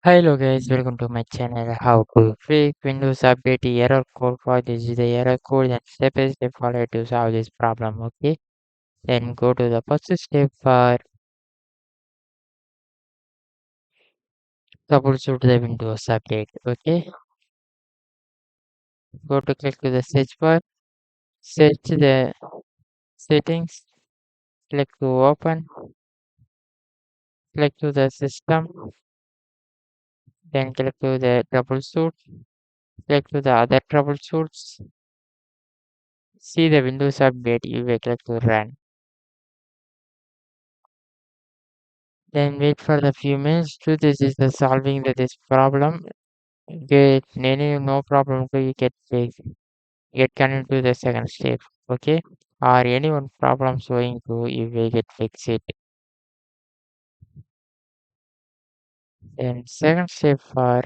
Hello guys, welcome to my channel. How to fix Windows Update error code. For this is the error code and step by step follow to solve this problem. Okay, then go to the first step for troubleshoot the Windows Update. Okay, go to click to the search bar, search the settings, click to open, click to the system, then click to the troubleshoot, click to the other troubleshoots. See the Windows Update, you will click to run. Then wait for the few minutes to this is the solving this problem. Get any no problem to you get connected to the second step. Okay. Or any one problem showing to you will get fix it. Then second step for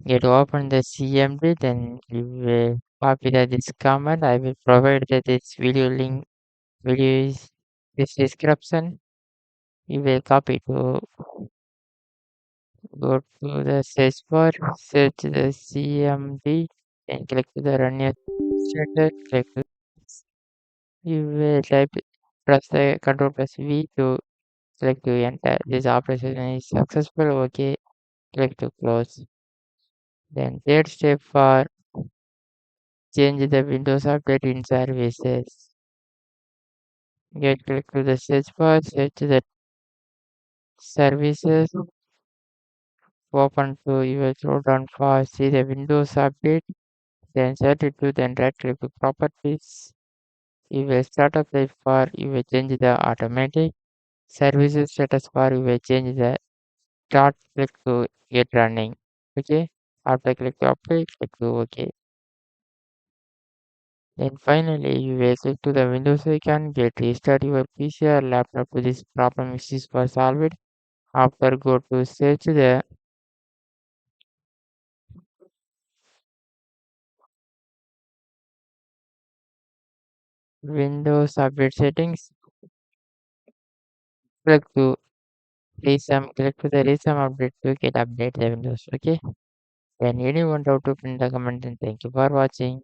get open the CMD, then you will copy this command. I will provide this video link video is this description. You will copy to go to the search bar, search the CMD, and click to the run your center, click to you will type press the control plus V to select to enter. This operation is successful. Okay, click to close. Then third step for change the Windows update in services. Get click to the search bar, search the services, open to you will scroll down for see the Windows update. Then set it to then right click to properties. You will start up the for you will change the automatic services status bar. You will change the start click to get running. Okay. After click to apply, click to OK. Then finally you will click to the Windows icon, get restart your PC or laptop to this problem is for solve it. After go to search the Windows update settings, click to the resum update to get update the Windows. Okay. Then anyone doubt to print the comment and thank you for watching.